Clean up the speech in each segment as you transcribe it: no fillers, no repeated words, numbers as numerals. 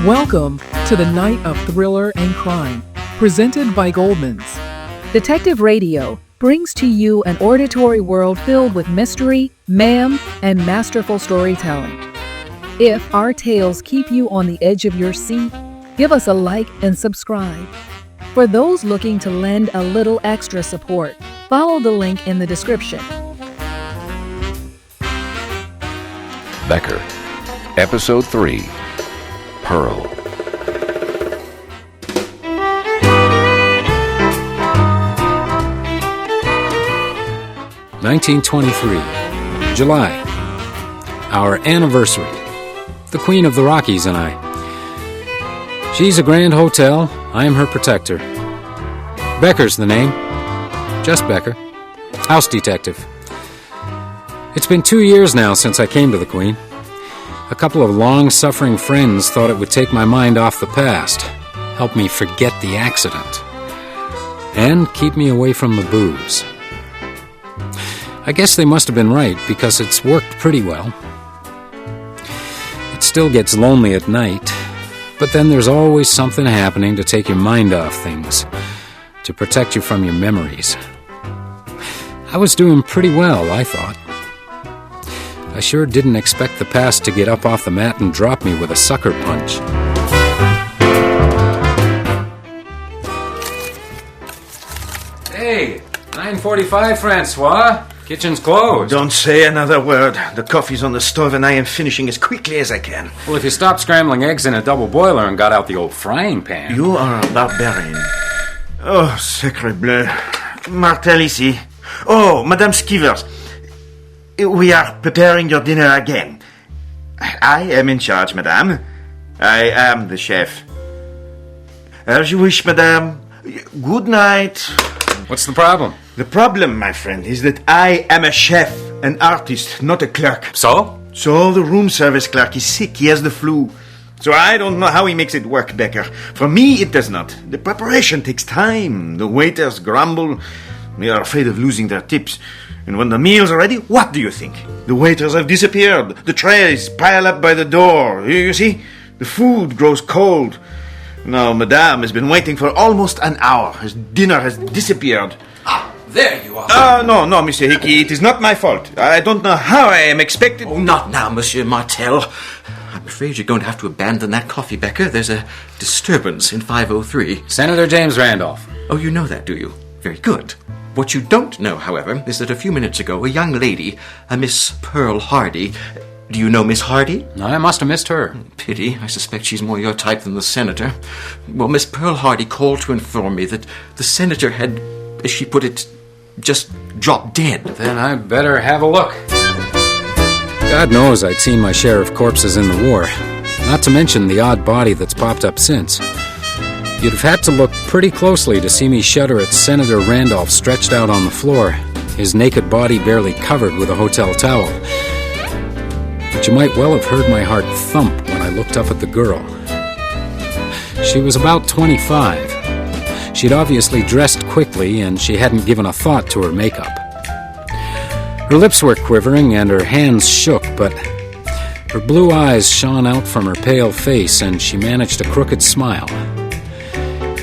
Welcome to the night of thriller and crime, presented by Goldman's. Detective Radio brings to you an auditory world filled with mystery, mayhem, and masterful storytelling. If our tales keep you on the edge of your seat, give us a like and subscribe. For those looking to lend a little extra support, follow the link in the description. Becker, Episode 3, Pearl. (1923) July. Our anniversary. The Queen of the Rockies and I. She's a grand hotel. I am her protector. Becker's the name. Just Becker. House detective. It's been 2 years now since I came to the Queen. A couple of long-suffering friends thought it would take my mind off the past, help me forget the accident, and keep me away from the booze. I guess they must have been right, because it's worked pretty well. It still gets lonely at night, but then there's always something happening to take your mind off things, to protect you from your memories. I was doing pretty well, I thought. I sure didn't expect the past to get up off the mat and drop me with a sucker punch. Hey, 9:45, Francois. Kitchen's closed. Don't say another word. The coffee's on the stove and I am finishing as quickly as I can. Well, if you stopped scrambling eggs in a double boiler and got out the old frying pan... You are a barbarian. Oh, sacre bleu. Martel ici. Oh, Madame Skivers. We are preparing your dinner again. I am in charge, madame. I am the chef. As you wish, madame. Good night. What's the problem? The problem, my friend, is that I am a chef, an artist, not a clerk. So? So the room service clerk is sick. He has the flu. So I don't know how he makes it work, Becker. For me, it does not. The preparation takes time. The waiters grumble. They are afraid of losing their tips. And when the meals are ready, what do you think? The waiters have disappeared. The trays pile up by the door. You see? The food grows cold. Now, Madame has been waiting for almost an hour. His dinner has disappeared. Ah, there you are. No, Monsieur Hickey. It is not my fault. I don't know how I am expected... Oh, not now, Monsieur Martel. I'm afraid you're going to have to abandon that coffee, Becker. There's a disturbance in 503. Senator James Randolph. Oh, you know that, do you? Very good. What you don't know, however, is that a few minutes ago, a young lady, a Miss Pearl Hardy... Do you know Miss Hardy? I must have missed her. Pity. I suspect she's more your type than the senator. Well, Miss Pearl Hardy called to inform me that the senator had, as she put it, just dropped dead. Then I better have a look. God knows I'd seen my share of corpses in the war, not to mention the odd body that's popped up since. You'd have had to look pretty closely to see me shudder at Senator Randolph stretched out on the floor, his naked body barely covered with a hotel towel. But you might well have heard my heart thump when I looked up at the girl. She was about 25. She'd obviously dressed quickly, and she hadn't given a thought to her makeup. Her lips were quivering and her hands shook, but her blue eyes shone out from her pale face, and she managed a crooked smile.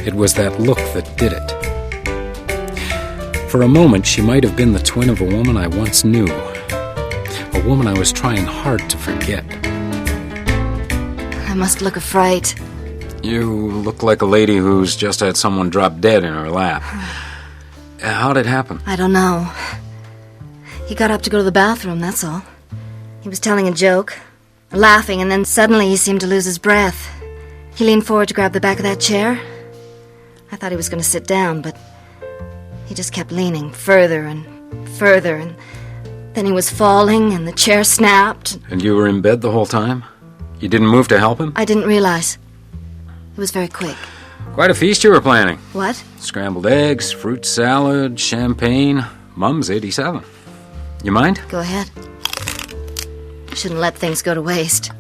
It was that look that did it. For a moment, she might have been the twin of a woman I once knew. A woman I was trying hard to forget. I must look a fright. You look like a lady who's just had someone drop dead in her lap. How'd it happen? I don't know. He got up to go to the bathroom, that's all. He was telling a joke, laughing, and then suddenly he seemed to lose his breath. He leaned forward to grab the back of that chair. I thought he was going to sit down, but he just kept leaning further and further, and then he was falling, and the chair snapped. And you were in bed the whole time? You didn't move to help him? I didn't realize. It was very quick. Quite a feast you were planning. What? Scrambled eggs, fruit salad, champagne. Mum's 87. You mind? Go ahead. Shouldn't let things go to waste.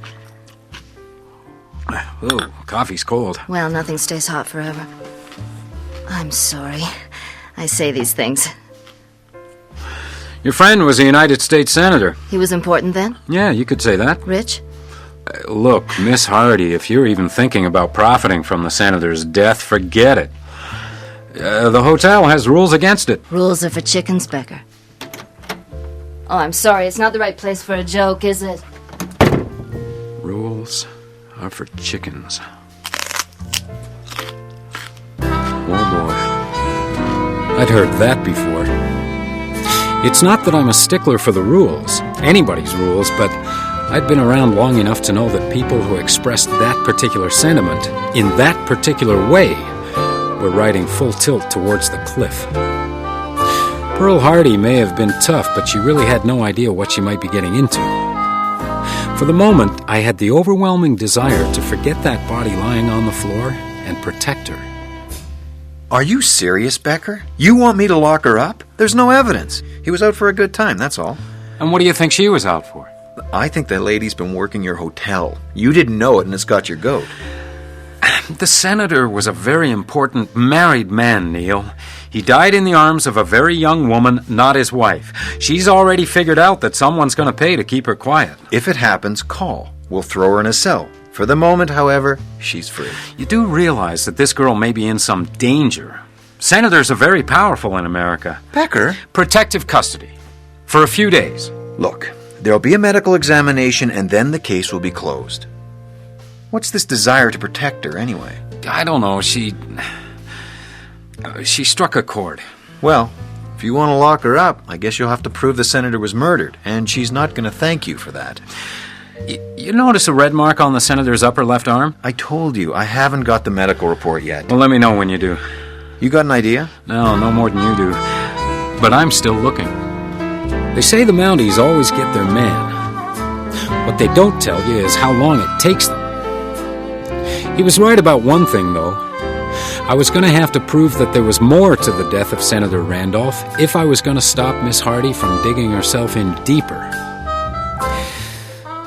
Oh, coffee's cold. Well, nothing stays hot forever. I'm sorry. I say these things. Your friend was a United States Senator. He was important then? Yeah, you could say that. Rich? Look, Miss Hardy, if you're even thinking about profiting from the senator's death, forget it. The hotel has rules against it. Rules are for chickens, Becker. Oh, I'm sorry. It's not the right place for a joke, is it? Rules are for chickens. Oh, boy. I'd heard that before. It's not that I'm a stickler for the rules, anybody's rules, but I'd been around long enough to know that people who expressed that particular sentiment in that particular way were riding full tilt towards the cliff. Pearl Hardy may have been tough, but she really had no idea what she might be getting into. For the moment, I had the overwhelming desire to forget that body lying on the floor and protect her. Are you serious, Becker? You want me to lock her up? There's no evidence. He was out for a good time, that's all. And what do you think she was out for? I think that lady's been working your hotel. You didn't know it, and it's got your goat. The senator was a very important married man, Neil. He died in the arms of a very young woman, not his wife. She's already figured out that someone's going to pay to keep her quiet. If it happens, call. We'll throw her in a cell. For the moment, however, she's free. You do realize that this girl may be in some danger. Senators are very powerful in America. Becker? Protective custody. For a few days. Look, there'll be a medical examination, and then the case will be closed. What's this desire to protect her, anyway? I don't know, she struck a chord. Well, if you want to lock her up, I guess you'll have to prove the senator was murdered, and she's not going to thank you for that. You notice a red mark on the senator's upper left arm? I told you, I haven't got the medical report yet. Well, let me know when you do. You got an idea? No more than you do. But I'm still looking. They say the Mounties always get their man. What they don't tell you is how long it takes them. He was right about one thing, though. I was going to have to prove that there was more to the death of Senator Randolph if I was going to stop Miss Hardy from digging herself in deeper.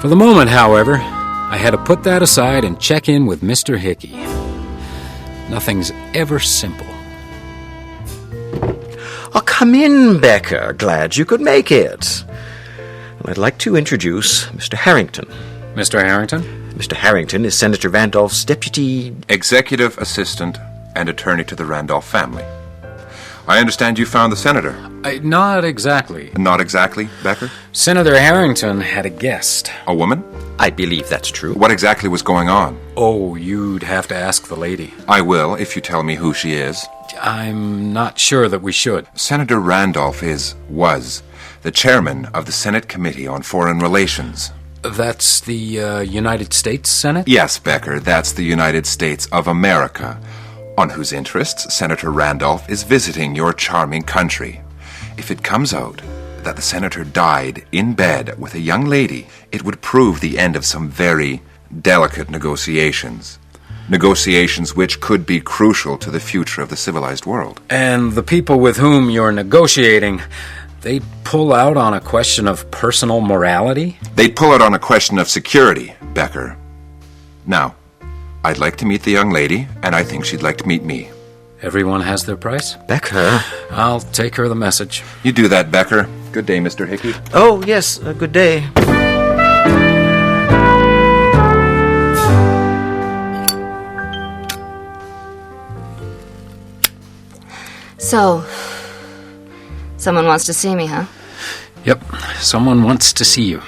For the moment, however, I had to put that aside and check in with Mr. Hickey. Nothing's ever simple. Oh, come in, Becker. Glad you could make it. Well, I'd like to introduce Mr. Harrington. Mr. Harrington? Mr. Harrington is Senator Randolph's deputy... executive assistant and attorney to the Randolph family. I understand you found the senator. Not exactly. Not exactly, Becker? Senator Harrington had a guest. A woman? I believe that's true. What exactly was going on? Oh, you'd have to ask the lady. I will, if you tell me who she is. I'm not sure that we should. Senator Randolph was the chairman of the Senate Committee on Foreign Relations. That's the United States Senate? Yes, Becker, that's the United States of America, on whose interests Senator Randolph is visiting your charming country. If it comes out that the senator died in bed with a young lady, it would prove the end of some very delicate negotiations. Negotiations which could be crucial to the future of the civilized world. And the people with whom you're negotiating, they'd pull out on a question of personal morality? They'd pull out on a question of security, Becker. Now, I'd like to meet the young lady, and I think she'd like to meet me. Everyone has their price? Becker? I'll take her the message. You do that, Becker. Good day, Mr. Hickey. Oh, yes, good day. So, someone wants to see me, huh? Yep, someone wants to see you.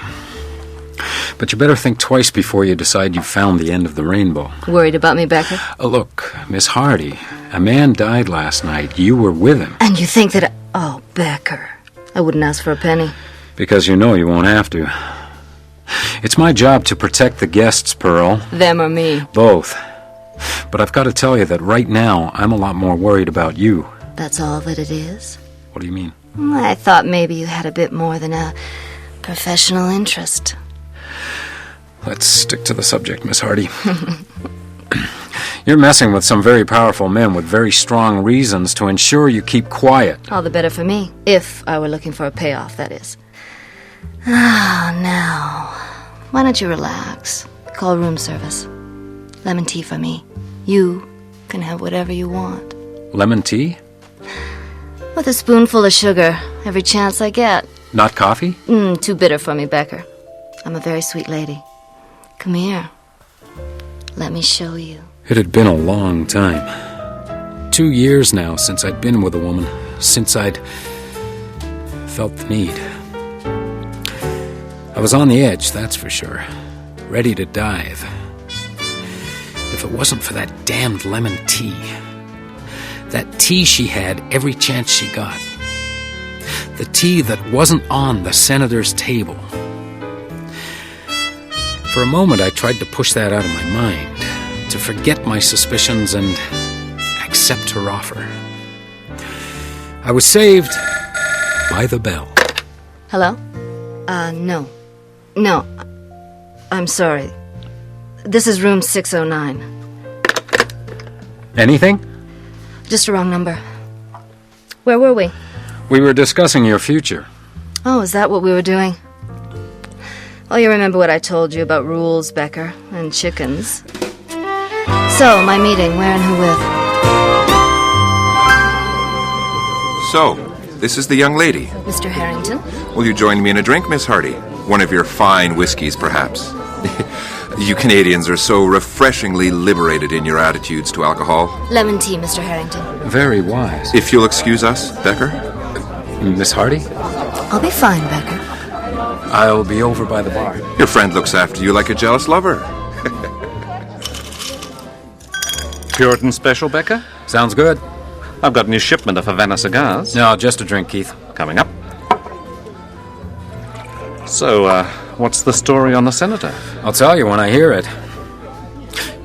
But you better think twice before you decide you've found the end of the rainbow. Worried about me, Becker? Look, Miss Hardy, a man died last night. You were with him. And you think that... Oh, Becker. I wouldn't ask for a penny. Because you know you won't have to. It's my job to protect the guests, Pearl. Them or me? Both. But I've got to tell you that right now, I'm a lot more worried about you. That's all that it is? What do you mean? I thought maybe you had a bit more than a professional interest. Let's stick to the subject, Miss Hardy. You're messing with some very powerful men with very strong reasons to ensure you keep quiet. All the better for me. If I were looking for a payoff, that is. Now, why don't you relax? Call room service. Lemon tea for me. You can have whatever you want. Lemon tea? With a spoonful of sugar, every chance I get. Not coffee? Too bitter for me, Becker. I'm a very sweet lady. Come here. Let me show you. It had been a long time. 2 years now since I'd been with a woman, since I'd felt the need. I was on the edge, that's for sure, ready to dive. If it wasn't for that damned lemon tea. That tea she had every chance she got. The tea that wasn't on the senator's table. For a moment, I tried to push that out of my mind, to forget my suspicions and accept her offer. I was saved by the bell. Hello? No. No. I'm sorry. This is room 609. Anything? Just a wrong number. Where were we? We were discussing your future. Oh, is that what we were doing? Well, you remember what I told you about rules, Becker, and chickens. So, my meeting, where and who with? So, this is the young lady. Mr. Harrington? Will you join me in a drink, Miss Hardy? One of your fine whiskies, perhaps. You Canadians are so refreshingly liberated in your attitudes to alcohol. Lemon tea, Mr. Harrington. Very wise. If you'll excuse us, Becker. Miss Hardy? I'll be fine, Becker. I'll be over by the bar. Your friend looks after you like a jealous lover. Puritan special, Becker? Sounds good. I've got a new shipment of Havana cigars. No, just a drink, Keith. Coming up. So, what's the story on the senator? I'll tell you when I hear it.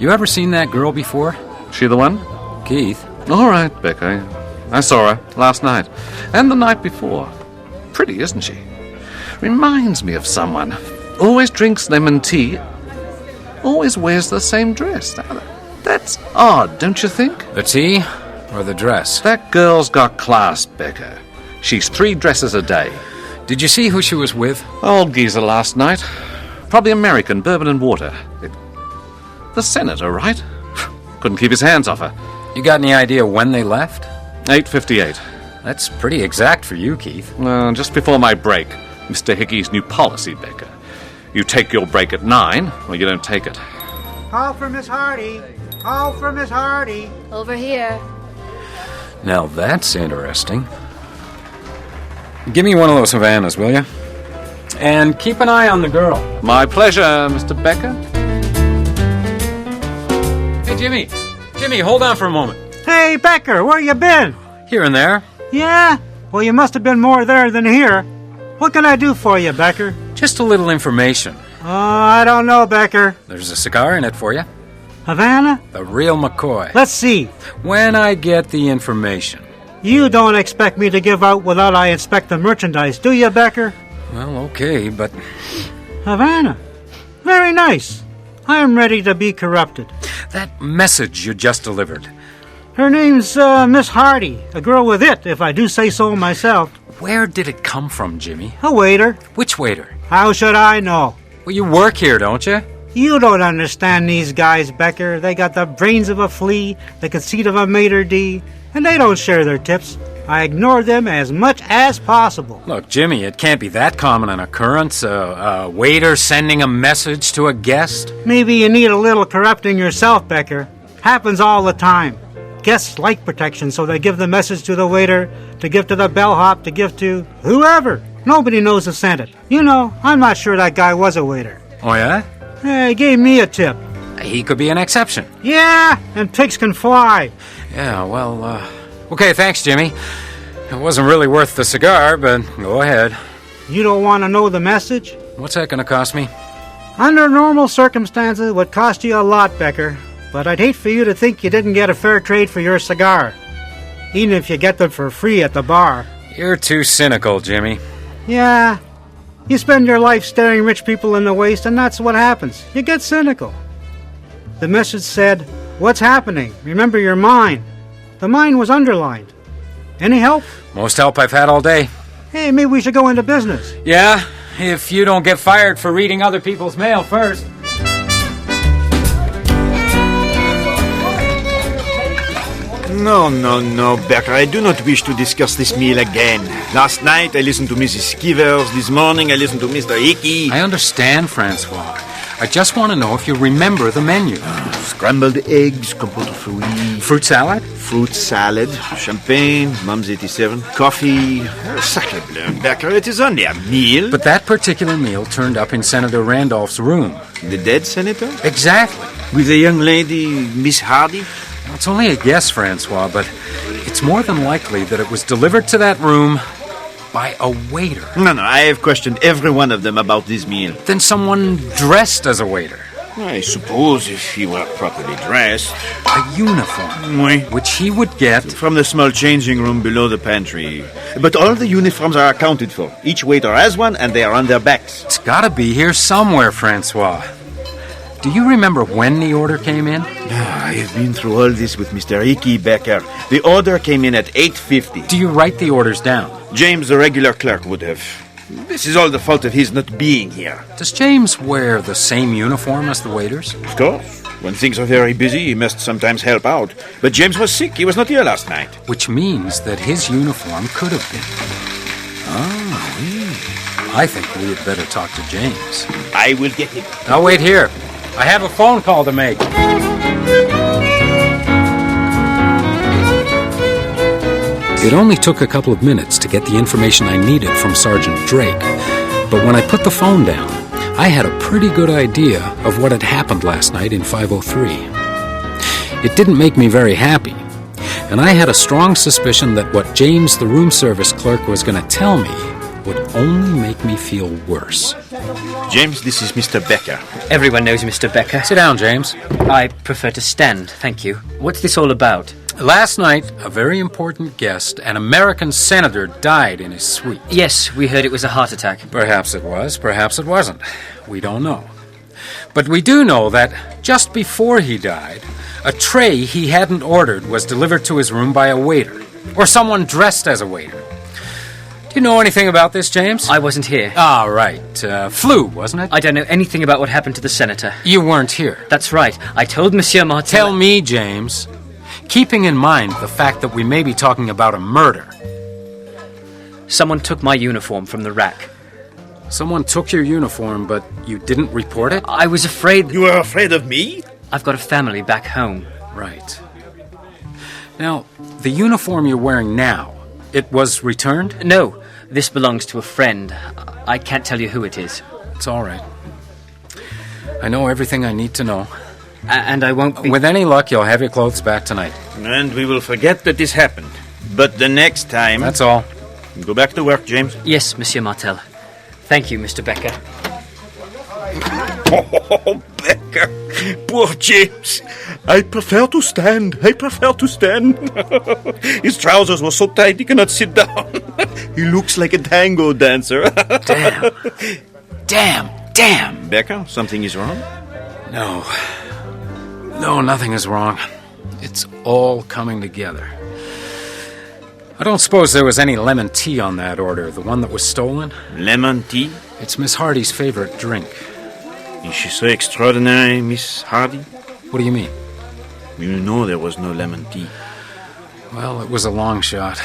You ever seen that girl before? She the one? Keith? All right, Becker. I saw her last night. And the night before. Pretty, isn't she? Reminds me of someone. Always drinks lemon tea. Always wears the same dress. That's odd, don't you think? The tea or the dress? That girl's got class, Becker. She's 3 dresses a day. Did you see who she was with? Old geezer last night. Probably American, bourbon and water. The senator, right? Couldn't keep his hands off her. You got any idea when they left? 8:58. That's pretty exact for you, Keith. Just before my break. Mr. Hickey's new policy, Becker. You take your break at 9, or you don't take it. Call for Miss Hardy. Call for Miss Hardy. Over here. Now that's interesting. Give me one of those Havanas, will you? And keep an eye on the girl. My pleasure, Mr. Becker. Hey, Jimmy. Jimmy, hold on for a moment. Hey, Becker, where you been? Here and there. Yeah? Well, you must have been more there than here. What can I do for you, Becker? Just a little information. I don't know, Becker. There's a cigar in it for you. Havana? The real McCoy. Let's see. When I get the information. You don't expect me to give out without I inspect the merchandise, do you, Becker? Well, okay, but... Havana. Very nice. I am ready to be corrupted. That message you just delivered. Her name's Miss Hardy, a girl with it, if I do say so myself. Where did it come from, Jimmy? A waiter. Which waiter? How should I know? Well, you work here, don't you? You don't understand these guys, Becker. They got the brains of a flea, the conceit of a maitre d', and they don't share their tips. I ignore them as much as possible. Look, Jimmy, it can't be that common an occurrence, a waiter sending a message to a guest. Maybe you need a little corrupting yourself, Becker. Happens all the time. Guests like protection, so they give the message to the waiter, to give to the bellhop, to give to whoever. Nobody knows who sent it. You know, I'm not sure that guy was a waiter. Oh, yeah? He gave me a tip. He could be an exception. Yeah, and pigs can fly. Yeah, well, okay, thanks, Jimmy. It wasn't really worth the cigar, but go ahead. You don't want to know the message? What's that going to cost me? Under normal circumstances, it would cost you a lot, Becker. But I'd hate for you to think you didn't get a fair trade for your cigar. Even if you get them for free at the bar. You're too cynical, Jimmy. Yeah. You spend your life staring rich people in the waist, and that's what happens. You get cynical. The message said, "What's happening? Remember your mine." The mine was underlined. Any help? Most help I've had all day. Hey, maybe we should go into business. Yeah, if you don't get fired for reading other people's mail first. No, Becker. I do not wish to discuss this meal again. Last night I listened to Mrs. Skivers. This morning I listened to Mr. Hickey. I understand, Francois. I just want to know if you remember the menu. Scrambled eggs, compote de fruits. Fruit salad? Fruit salad, champagne, Mum's 87, coffee. Sacre bleu, Becker, it is only a meal. But that particular meal turned up in Senator Randolph's room. The dead senator? Exactly. With the young lady, Miss Hardy? Well, it's only a guess, Francois, but it's more than likely that it was delivered to that room by a waiter. No, I have questioned every one of them about this meal. Then someone dressed as a waiter. I suppose if he were properly dressed. A uniform. Oui. Which he would get from the small changing room below the pantry. But all the uniforms are accounted for. Each waiter has one, and they are on their backs. It's gotta be here somewhere, Francois. Do you remember when the order came in? I have been through all this with Mr. Icky, Becker. The order came in at 8:50. Do you write the orders down? James, the regular clerk, would have. This is all the fault of his not being here. Does James wear the same uniform as the waiters? Of course. When things are very busy, he must sometimes help out. But James was sick. He was not here last night. Which means that his uniform could have been. I think we had better talk to James. I will get him. Now wait here. I have a phone call to make. It only took a couple of minutes to get the information I needed from Sergeant Drake, but when I put the phone down, I had a pretty good idea of what had happened last night in 503. It didn't make me very happy, and I had a strong suspicion that what James, the room service clerk, was going to tell me would only make me feel worse. James, this is Mr. Becker. Everyone knows Mr. Becker. Sit down, James. I prefer to stand, thank you. What's this all about? Last night, a very important guest, an American senator, died in his suite. Yes, we heard it was a heart attack. Perhaps it was, perhaps it wasn't. We don't know. But we do know that just before he died, a tray he hadn't ordered was delivered to his room by a waiter, or someone dressed as a waiter. Do you know anything about this, James? I wasn't here. Ah, right. Flu, wasn't it? I don't know anything about what happened to the senator. You weren't here. That's right. I told Monsieur Martel... Tell me, James. Keeping in mind the fact that we may be talking about a murder. Someone took my uniform from the rack. Someone took your uniform, but you didn't report it? I was afraid... You were afraid of me? I've got a family back home. Right. Now, the uniform you're wearing now, it was returned? No, this belongs to a friend. I can't tell you who it is. It's all right. I know everything I need to know. And I won't be... With any luck, you'll have your clothes back tonight. And we will forget that this happened. But the next time... That's all. Go back to work, James. Yes, Monsieur Martel. Thank you, Mr. Becker. Oh, Becker. Poor James. I prefer to stand. His trousers were so tight he cannot sit down. He looks like a tango dancer. Damn. Becker, something is wrong? No, nothing is wrong. It's all coming together. I don't suppose there was any lemon tea on that order, the one that was stolen? Lemon tea? It's Miss Hardy's favorite drink. Is she so extraordinary, Miss Hardy? What do you mean? You know there was no lemon tea. Well, it was a long shot.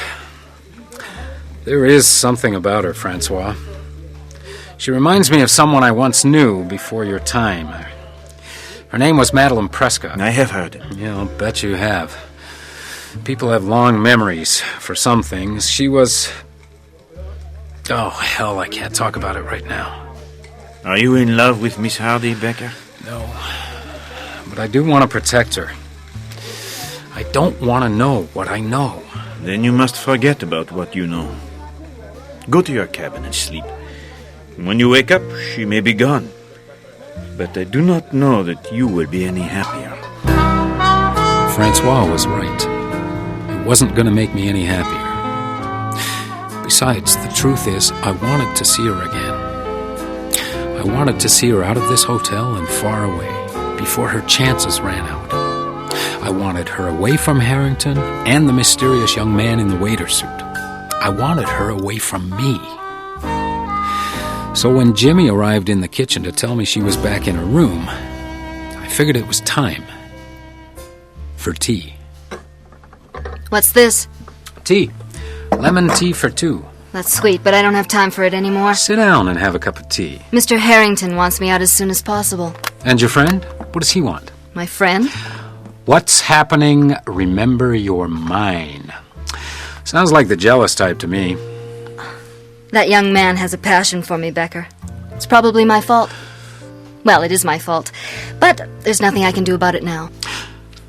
There is something about her, Francois. She reminds me of someone I once knew before your time. Her name was Madeline Prescott. I have heard it. Yeah, I'll bet you have. People have long memories for some things. She was... Oh, hell, I can't talk about it right now. Are you in love with Miss Hardy, Becker? No. But I do want to protect her. I don't want to know what I know. Then you must forget about what you know. Go to your cabin and sleep. When you wake up, she may be gone. But I do not know that you will be any happier. Francois was right. It wasn't going to make me any happier. Besides, the truth is, I wanted to see her again. I wanted to see her out of this hotel and far away, before her chances ran out. I wanted her away from Harrington and the mysterious young man in the waiter suit. I wanted her away from me. So when Jimmy arrived in the kitchen to tell me she was back in her room, I figured it was time for tea. What's this? Tea. Lemon tea for two. That's sweet, but I don't have time for it anymore. Sit down and have a cup of tea. Mr. Harrington wants me out as soon as possible. And your friend? What does he want? My friend? What's happening? Remember, you're mine. Sounds like the jealous type to me. That young man has a passion for me, Becker. It's probably my fault. Well, it is my fault. But there's nothing I can do about it now.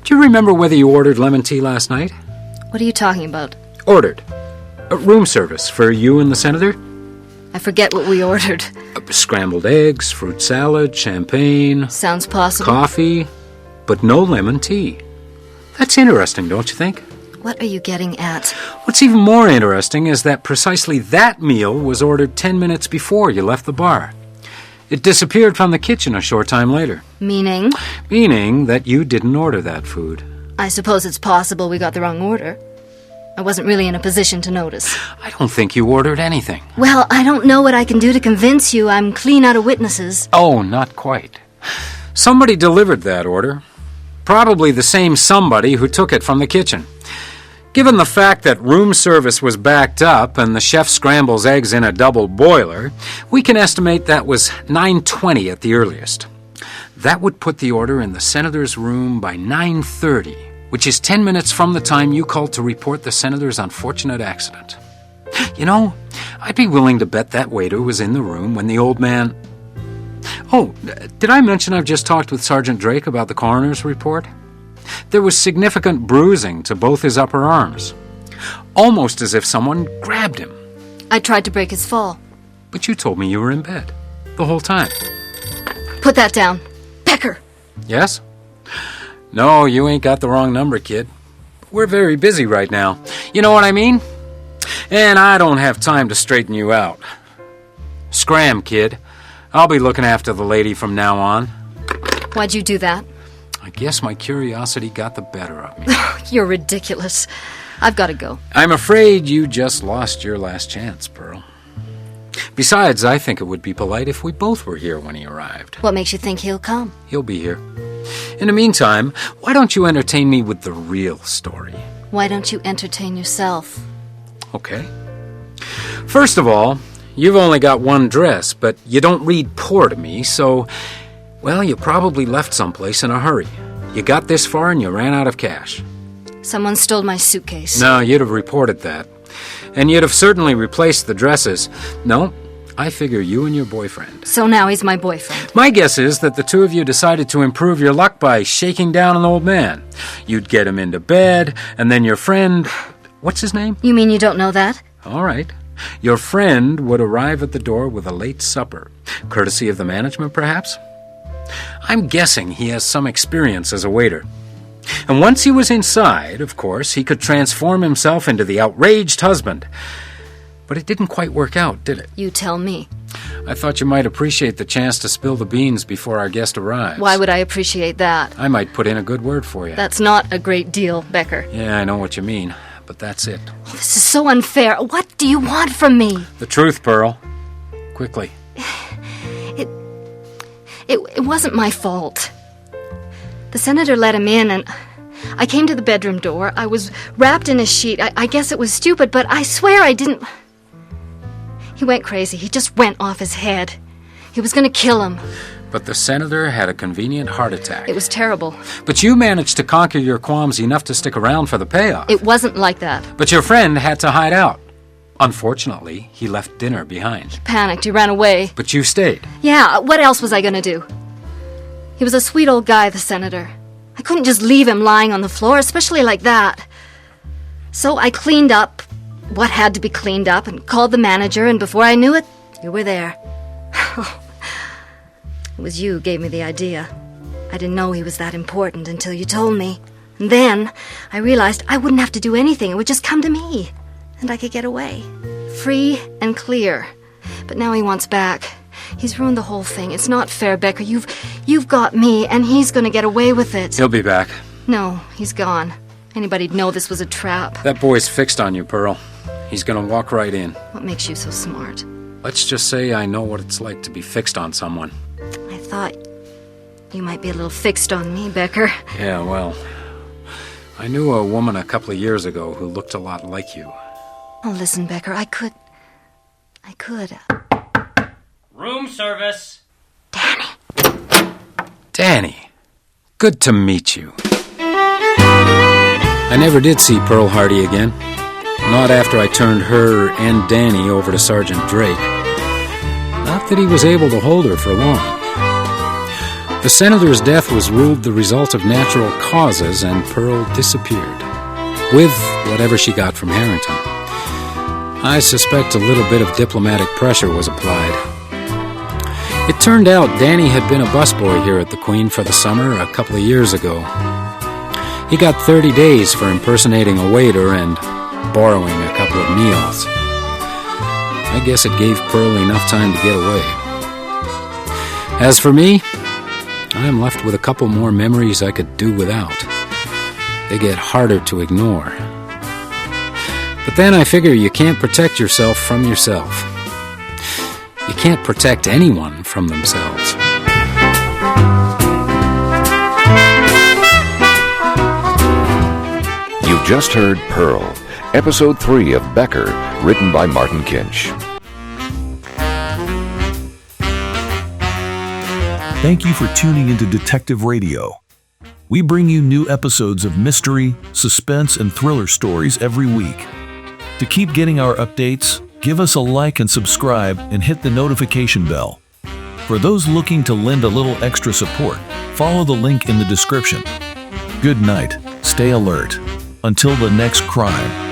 Do you remember whether you ordered lemon tea last night? What are you talking about? Ordered. Room service for you and the senator? I forget what we ordered. Scrambled eggs, fruit salad, champagne. Sounds possible. Coffee, but no lemon tea. That's interesting, don't you think? What are you getting at? What's even more interesting is that precisely that meal was ordered 10 minutes before you left the bar. It disappeared from the kitchen a short time later. Meaning? Meaning that you didn't order that food. I suppose it's possible we got the wrong order. I wasn't really in a position to notice. I don't think you ordered anything. Well, I don't know what I can do to convince you. I'm clean out of witnesses. Oh, not quite. Somebody delivered that order. Probably the same somebody who took it from the kitchen. Given the fact that room service was backed up and the chef scrambles eggs in a double boiler, we can estimate that was 9:20 at the earliest. That would put the order in the senator's room by 9:30, which is 10 minutes from the time you called to report the senator's unfortunate accident. You know, I'd be willing to bet that waiter was in the room when the old man... Oh, did I mention I've just talked with Sergeant Drake about the coroner's report? There was significant bruising to both his upper arms. Almost as if someone grabbed him. I tried to break his fall. But you told me you were in bed the whole time. Put that down. Becker! Yes? No, you ain't got the wrong number, kid. We're very busy right now. You know what I mean? And I don't have time to straighten you out. Scram, kid. I'll be looking after the lady from now on. Why'd you do that? I guess my curiosity got the better of me. You're ridiculous. I've got to go. I'm afraid you just lost your last chance, Pearl. Besides, I think it would be polite if we both were here when he arrived. What makes you think he'll come? He'll be here. In the meantime, why don't you entertain me with the real story? Why don't you entertain yourself? Okay. First of all, you've only got one dress, but you don't read poor to me, so... Well, you probably left someplace in a hurry. You got this far and you ran out of cash. Someone stole my suitcase. No, you'd have reported that. And you'd have certainly replaced the dresses. No, I figure you and your boyfriend. So now he's my boyfriend. My guess is that the two of you decided to improve your luck by shaking down an old man. You'd get him into bed, and then your friend... What's his name? You mean you don't know that? All right. Your friend would arrive at the door with a late supper. Courtesy of the management, perhaps? I'm guessing he has some experience as a waiter. And once he was inside, of course, he could transform himself into the outraged husband. But it didn't quite work out, did it? You tell me. I thought you might appreciate the chance to spill the beans before our guest arrives. Why would I appreciate that? I might put in a good word for you. That's not a great deal, Becker. Yeah, I know what you mean, but that's it. Oh, this is so unfair. What do you want from me? The truth, Pearl. Quickly. It wasn't my fault. The senator let him in, and I came to the bedroom door. I was wrapped in a sheet. I guess it was stupid, but I swear I didn't... He went crazy. He just went off his head. He was going to kill him. But the senator had a convenient heart attack. It was terrible. But you managed to conquer your qualms enough to stick around for the payoff. It wasn't like that. But your friend had to hide out. Unfortunately, he left dinner behind. He panicked. He ran away. But you stayed. Yeah, what else was I going to do? He was a sweet old guy, the senator. I couldn't just leave him lying on the floor, especially like that. So I cleaned up what had to be cleaned up and called the manager, and before I knew it, you were there. It was you who gave me the idea. I didn't know he was that important until you told me. And then I realized I wouldn't have to do anything. It would just come to me. And I could get away. Free and clear. But now he wants back. He's ruined the whole thing. It's not fair, Becker. You've got me, and he's going to get away with it. He'll be back. No, he's gone. Anybody'd know this was a trap. That boy's fixed on you, Pearl. He's going to walk right in. What makes you so smart? Let's just say I know what it's like to be fixed on someone. I thought you might be a little fixed on me, Becker. Yeah, well, I knew a woman a couple of years ago who looked a lot like you. Oh, listen, Becker, I I could. Room service. Danny, good to meet you. I never did see Pearl Hardy again. Not after I turned her and Danny over to Sergeant Drake. Not that he was able to hold her for long. The senator's death was ruled the result of natural causes, and Pearl disappeared, with whatever she got from Harrington. I suspect a little bit of diplomatic pressure was applied. It turned out Danny had been a busboy here at the Queen for the summer a couple of years ago. He got 30 days for impersonating a waiter and borrowing a couple of meals. I guess it gave Pearl enough time to get away. As for me, I am left with a couple more memories I could do without. They get harder to ignore. But then I figure you can't protect yourself from yourself. You can't protect anyone from themselves. You've just heard Pearl, Episode 3 of Becker, written by Martin Kinch. Thank you for tuning into Detective Radio. We bring you new episodes of mystery, suspense, and thriller stories every week. To keep getting our updates, give us a like and subscribe and hit the notification bell. For those looking to lend a little extra support, follow the link in the description. Good night. Stay alert. Until the next crime.